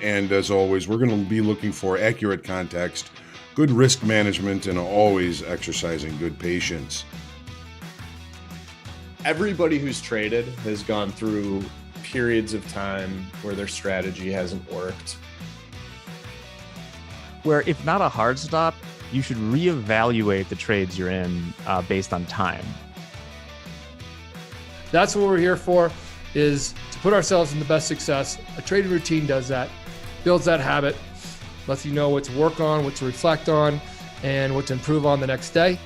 And as always, we're going to be looking for accurate context, good risk management, and always exercising good patience. Everybody who's traded has gone through periods of time where their strategy hasn't worked. Where if not a hard stop, you should reevaluate the trades you're in based on time. That's what we're here for, is to put ourselves in the best success. A trading routine does that, builds that habit, lets you know what to work on, what to reflect on, and what to improve on the next day.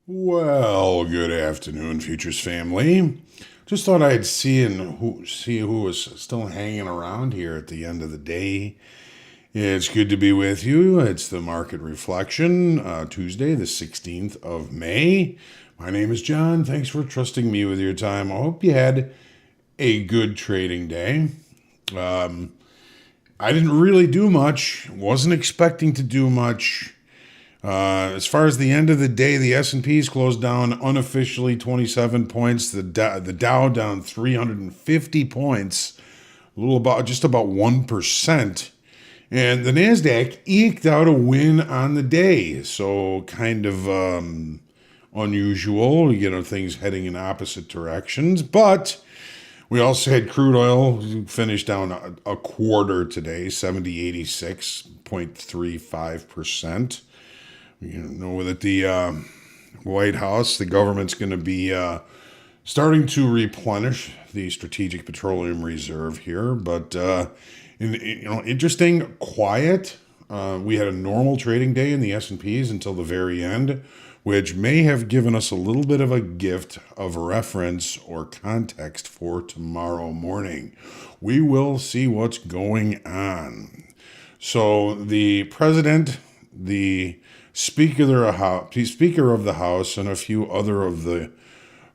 Well, good afternoon, Futures family. Just thought I'd see who was still hanging around here at the end of the day. It's good to be with you. It's the Market Reflection, Tuesday, the 16th of May. My name is John. Thanks for trusting me with your time. I hope you had a good trading day. I didn't really do much. Wasn't expecting to do much. As far as the end of the day, the S&Ps closed down unofficially 27 points. The Dow down 350 points, just about 1%. And the NASDAQ eked out a win on the day. So kind of unusual, things heading in opposite directions. But we also had crude oil finish down a quarter today, 86.35%. You know that the White House, the government's going to be starting to replenish the Strategic Petroleum Reserve here, but interesting, quiet. We had a normal trading day in the S&Ps until the very end, which may have given us a little bit of a gift of reference or context for tomorrow morning. We will see what's going on. So the president, the Speaker of the House, and a few other of the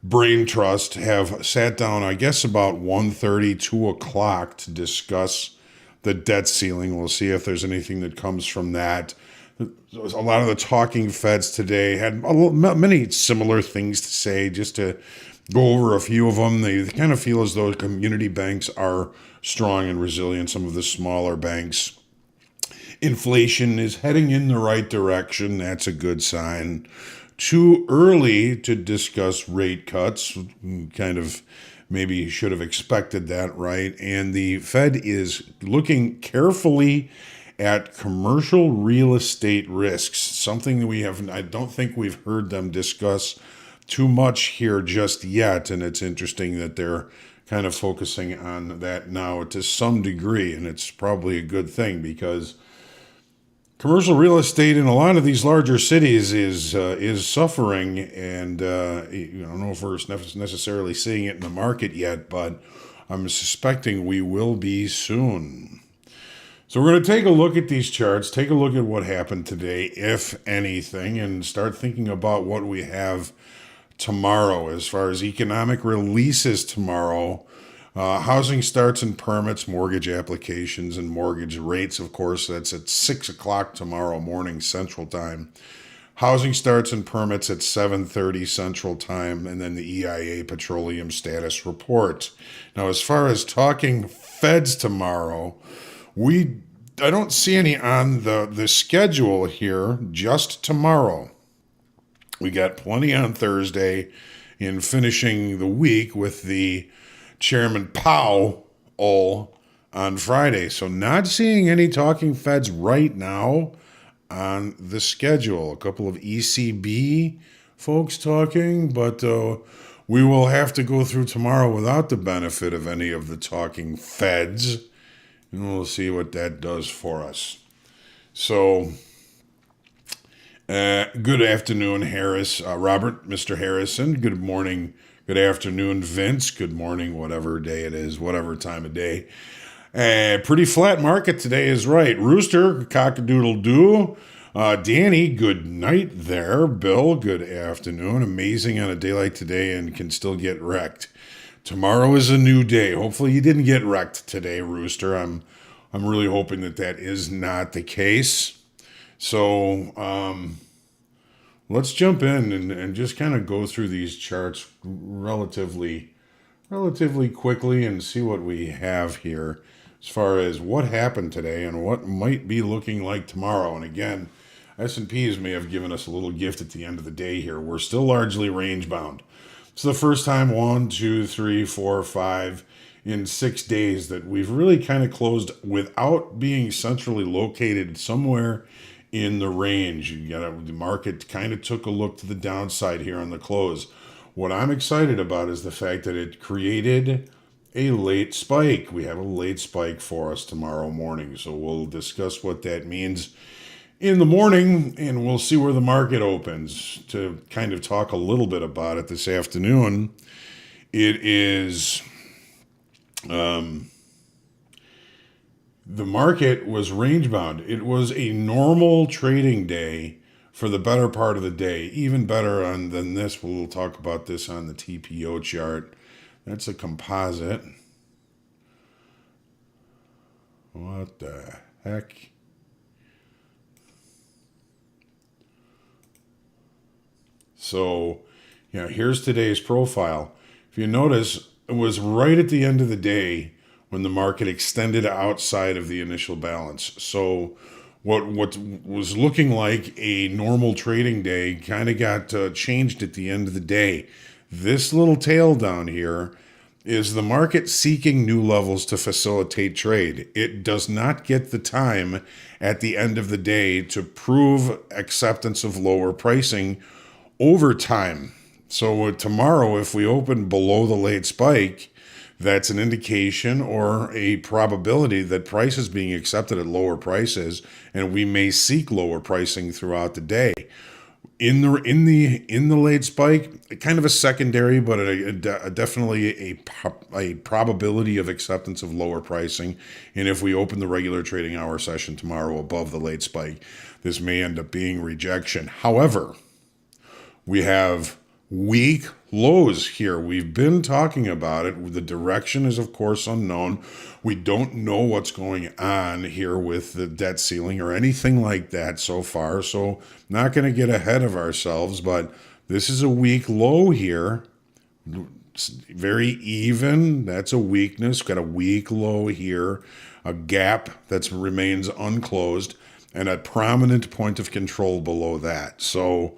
brain trust have sat down, I guess, about 1:30, 2 o'clock to discuss the debt ceiling. We'll see if there's anything that comes from that. A lot of the talking feds today had many similar things to say. Just to go over a few of them, they kind of feel as though community banks are strong and resilient, some of the smaller banks. Inflation is heading in the right direction. That's a good sign. Too early to discuss rate cuts. Kind of maybe should have expected that, right? And the Fed is looking carefully at commercial real estate risks, something that I don't think we've heard them discuss too much here just yet. And it's interesting that they're kind of focusing on that now to some degree. And it's probably a good thing, because commercial real estate in a lot of these larger cities is suffering, and I don't know if we're necessarily seeing it in the market yet, but I'm suspecting we will be soon. So we're going to take a look at these charts, take a look at what happened today, if anything, and start thinking about what we have tomorrow as far as economic releases tomorrow. Housing starts and permits, mortgage applications, and mortgage rates, of course. That's at 6 o'clock tomorrow morning Central Time. Housing starts and permits at 7:30 Central Time, and then the EIA Petroleum Status Report. Now, as far as talking feds tomorrow, I don't see any on the schedule here, just tomorrow. We got plenty on Thursday in finishing the week with the Chairman Powell on Friday. So not seeing any talking feds right now on the schedule. A couple of ECB folks talking, but we will have to go through tomorrow without the benefit of any of the talking feds, and we'll see what that does for us. So good afternoon, Harris. Robert, Mr. Harrison. Good morning. Good afternoon, Vince. Good morning, whatever day it is, whatever time of day. Pretty flat market today is right. Rooster, cock-a-doodle-doo. Danny, good night there. Bill, good afternoon. Amazing on a day like today and can still get wrecked. Tomorrow is a new day. Hopefully you didn't get wrecked today, Rooster. I'm really hoping that is not the case. So, let's jump in and just kind of go through these charts relatively quickly and see what we have here as far as what happened today and what might be looking like tomorrow. And again, S&Ps may have given us a little gift at the end of the day here. We're still largely range bound. It's the first time 1, 2, 3, 4, 5 in 6 days that we've really kind of closed without being centrally located somewhere in the range. The market kind of took a look to the downside here on the close. What I'm excited about is the fact that it created a late spike. We have a late spike for us tomorrow morning. So we'll discuss what that means in the morning, and we'll see where the market opens. To kind of talk a little bit about it this afternoon, it is the market was range bound. It was a normal trading day for the better part of the day. Even better than this, we'll talk about this on the TPO chart. That's a composite. What the heck? So, here's today's profile. If you notice, it was right at the end of the day when the market extended outside of the initial balance. So what was looking like a normal trading day kind of got changed at the end of the day. This little tail down here is the market seeking new levels to facilitate trade. It does not get the time at the end of the day to prove acceptance of lower pricing over time. So tomorrow, if we open below the late spike, that's an indication or a probability that price is being accepted at lower prices, and we may seek lower pricing throughout the day. In the late spike, kind of a secondary, but definitely a probability of acceptance of lower pricing. And if we open the regular trading hour session tomorrow above the late spike, this may end up being rejection. However, we have weak lows here. We've been talking about it. The direction is, of course, unknown. We don't know what's going on here with the debt ceiling or anything like that so far. So not going to get ahead of ourselves, but this is a weak low here. Very even. That's a weakness. Got a weak low here. A gap that remains unclosed and a prominent point of control below that. So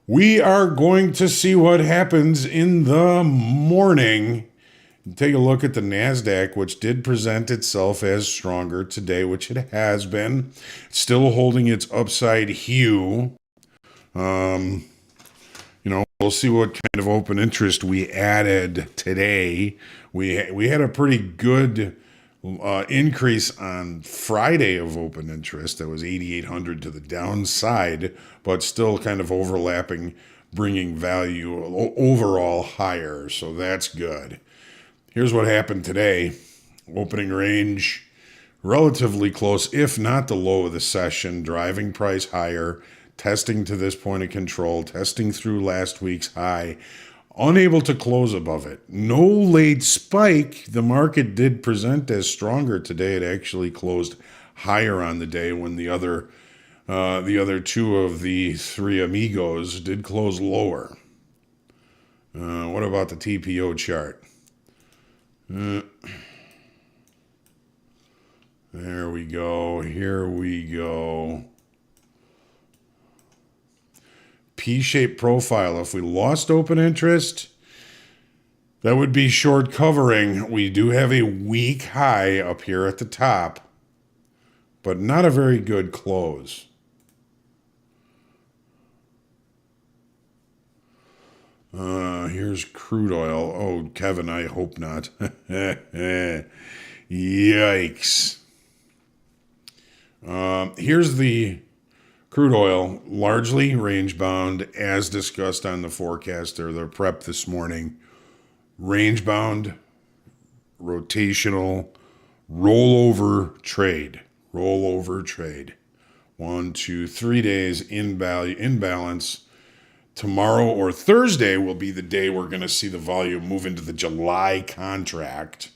we are going to see what happens in the morning. Take a look at the NASDAQ, which did present itself as stronger today, which it has been. It's still holding its upside hue. We'll see what kind of open interest we added today. We had a pretty good increase on Friday of open interest. That was 8,800 to the downside, but still kind of overlapping, bringing value overall higher. So that's good. Here's what happened today. Opening range relatively close, if not the low of the session, driving price higher, testing to this point of control, testing through last week's high, unable to close above it. No late spike. The market did present as stronger today. It actually closed higher on the day when the other two of the three amigos did close lower. What about the TPO chart? There we go. Here we go. P-shaped profile. If we lost open interest, that would be short covering. We do have a weak high up here at the top, but not a very good close. Here's crude oil. Oh, Kevin, I hope not. Yikes. Here's the crude oil, largely range bound, as discussed on the forecast or the prep this morning. Range bound, rotational, rollover trade. Rollover trade. 1, 2, 3 days in balance. Tomorrow or Thursday will be the day we're going to see the volume move into the July contract.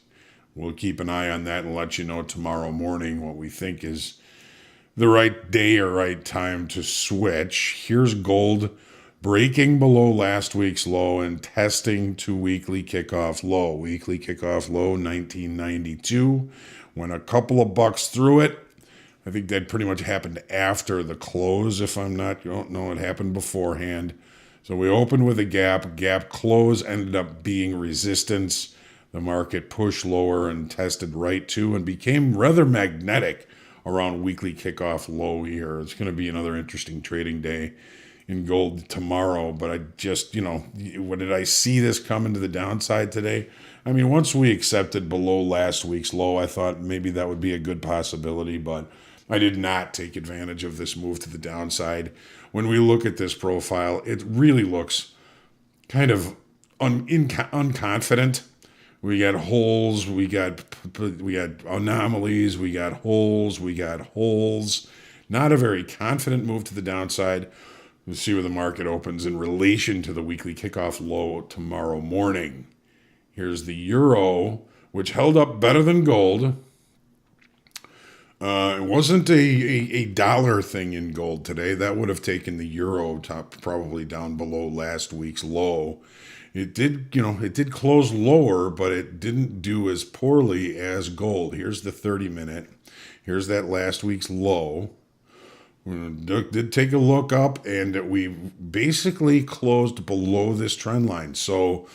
We'll keep an eye on that and let you know tomorrow morning what we think is the right day or right time to switch. Here's gold breaking below last week's low and testing to weekly kickoff low. Weekly kickoff low 1992. Went a couple of bucks through it. I think that pretty much happened after the close, if I'm not, you don't know, it happened beforehand. So we opened with a gap. Gap close ended up being resistance. The market pushed lower and tested right to and became rather magnetic around weekly kickoff low here. It's going to be another interesting trading day in gold tomorrow, but I just, what did I see this coming to the downside today? I mean, once we accepted below last week's low, I thought maybe that would be a good possibility, but I did not take advantage of this move to the downside. When we look at this profile, it really looks kind of unconfident. We got holes, we got anomalies, we got holes. Not a very confident move to the downside. We'll see where the market opens in relation to the weekly kickoff low tomorrow morning. Here's the euro, which held up better than gold. It wasn't a dollar thing in gold today. That would have taken the euro top probably down below last week's low. It did close lower, but it didn't do as poorly as gold. Here's the 30-minute. Here's that last week's low. Did take a look up, and we basically closed below this trend line. So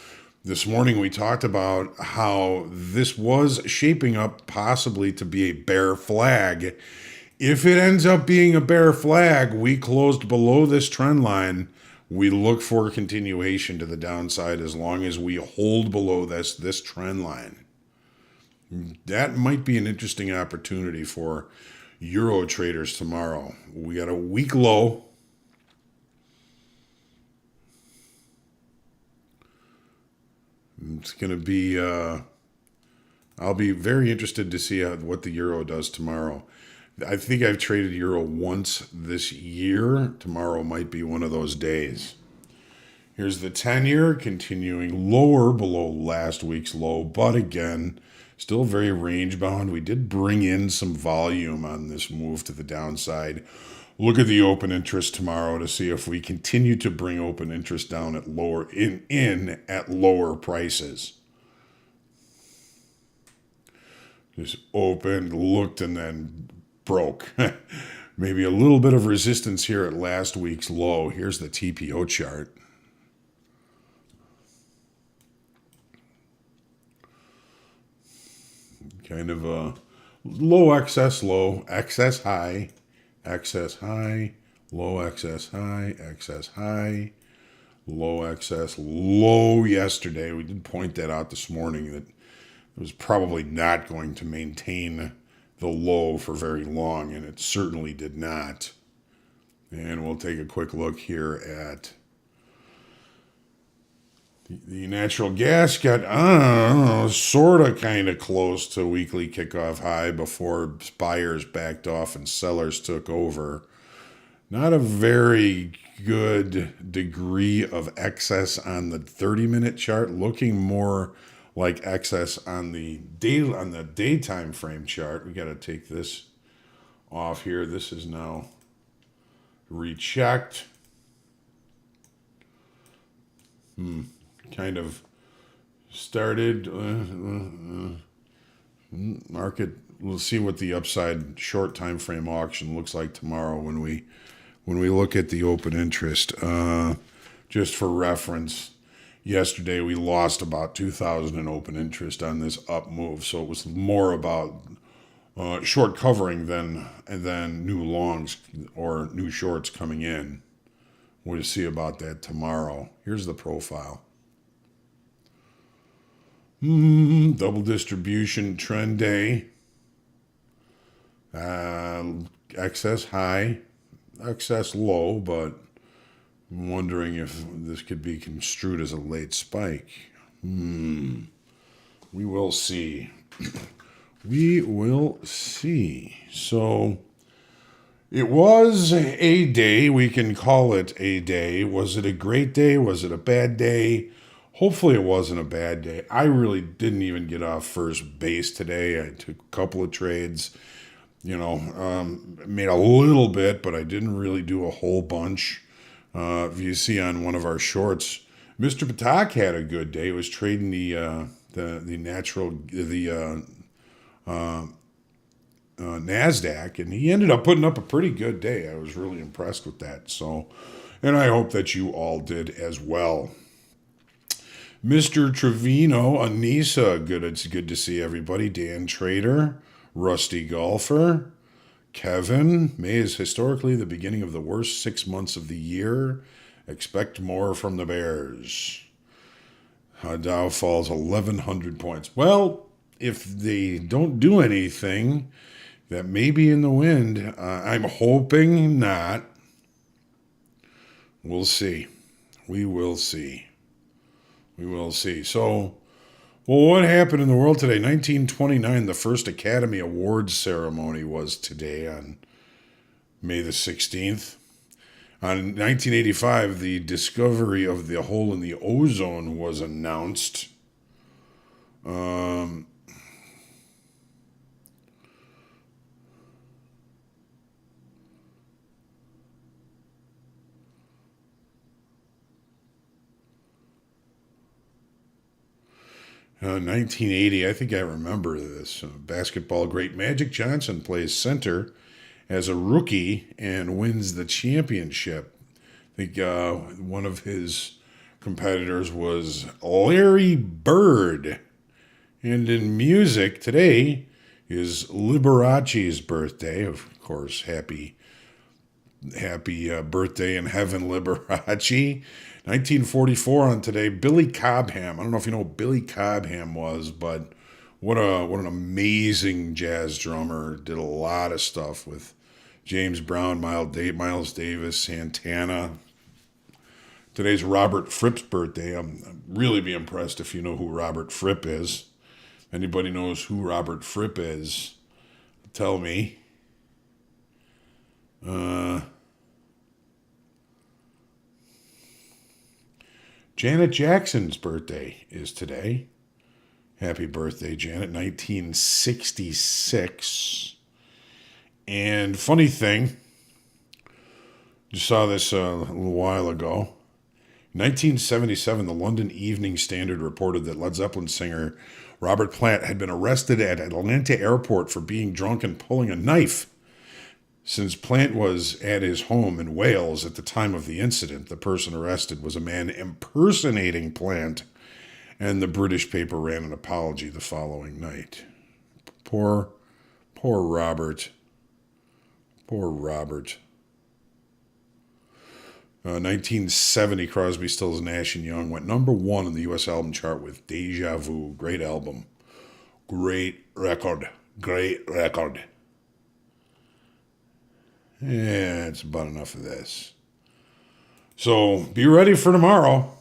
this morning we talked about how this was shaping up possibly to be a bear flag. If it ends up being a bear flag, we closed below this trend line. We look for a continuation to the downside as long as we hold below this trend line. That might be an interesting opportunity for euro traders tomorrow. We got a weak low. It's going to be, I'll be very interested to see what the euro does tomorrow. I think I've traded euro once this year. Tomorrow might be one of those days. Here's the 10-year continuing lower below last week's low, but again, still very range bound. We did bring in some volume on this move to the downside. Look at the open interest tomorrow to see if we continue to bring open interest down at lower at lower prices. Just opened, looked, and then broke. Maybe a little bit of resistance here at last week's low. Here's the TPO chart. Kind of a low excess, low, excess high, excess high, low excess high, excess high, low excess, low yesterday. We did point that out this morning that it was probably not going to maintain the low for very long, and it certainly did not. And we'll take a quick look here at the natural gas. Got, sort of kind of close to weekly kickoff high before buyers backed off and sellers took over. Not a very good degree of excess on the 30-minute chart, looking more like excess on the daytime frame chart. We got to take this off here. This is now rechecked. Kind of started market. We'll see what the upside short time frame auction looks like tomorrow when we look at the open interest. Just for reference, yesterday we lost about 2,000 in open interest on this up move, so it was more about short covering than new longs or new shorts coming in. We'll see about that tomorrow. Here's the profile. Double distribution trend day. Excess high, excess low, but I'm wondering if this could be construed as a late spike. We will see. We will see. So it was a day. We can call it a day. Was it a great day? Was it a bad day? Hopefully it wasn't a bad day. I really didn't even get off first base today. I took a couple of trades. Made a little bit, but I didn't really do a whole bunch. If you see on one of our shorts, Mr. Patak had a good day. He was trading NASDAQ, and he ended up putting up a pretty good day. I was really impressed with that. So, and I hope that you all did as well. Mr. Trevino, Anissa, good. It's good to see everybody. Dan Trader, Rusty Golfer, Kevin. May is historically the beginning of the worst 6 months of the year. Expect more from the Bears. Dow falls 1,100 points. Well, if they don't do anything, that may be in the wind. I'm hoping not. We'll see. We will see. We will see. So, well, what happened in the world today? 1929, the first Academy Awards ceremony was today on May the 16th. On 1985, the discovery of the hole in the ozone was announced. 1980, I think I remember this. Basketball great Magic Johnson plays center as a rookie and wins the championship. I think one of his competitors was Larry Bird. And in music, today is Liberace's birthday. Of course, happy birthday in heaven, Liberace. 1944 on today, Billy Cobham. I don't know if you know what Billy Cobham was, but what an amazing jazz drummer. Did a lot of stuff with James Brown, Miles Davis, Santana. Today's Robert Fripp's birthday. I'd really be impressed if you know who Robert Fripp is. Anybody knows who Robert Fripp is, tell me. Janet Jackson's birthday is today. Happy birthday, Janet. 1966. And funny thing, just saw this a little while ago. 1977, the London Evening Standard reported that Led Zeppelin singer Robert Plant had been arrested at Atlanta Airport for being drunk and pulling a knife. Since Plant was at his home in Wales at the time of the incident, the person arrested was a man impersonating Plant, and the British paper ran an apology the following night. Poor Robert. Poor Robert. 1970, Crosby, Stills, Nash & Young went number 1 on the U.S. album chart with Deja Vu. Great album. Great record. Great record. Yeah, it's about enough of this. So, be ready for tomorrow.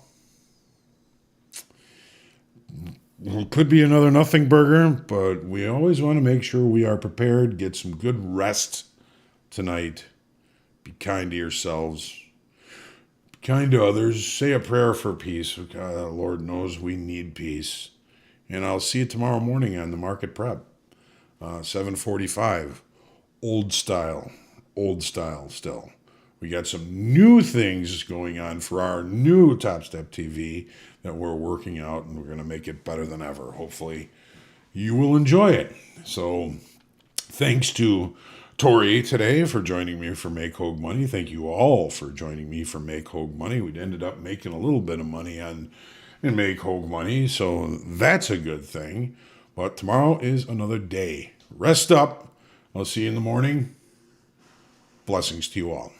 Could be another nothing burger, but we always want to make sure we are prepared. Get some good rest tonight. Be kind to yourselves. Be kind to others. Say a prayer for peace. God, Lord knows we need peace. And I'll see you tomorrow morning on the Market Prep. 7:45. Old style still. We got some new things going on for our new Top Step TV that we're working out, and we're going to make it better than ever. Hopefully you will enjoy it. So thanks to Tori today for joining me for Make Hogue Money. Thank you all for joining me for Make Hogue Money. We ended up making a little bit of money in Make Hogue Money, so that's a good thing. But tomorrow is another day. Rest up. I'll see you in the morning. Blessings to you all.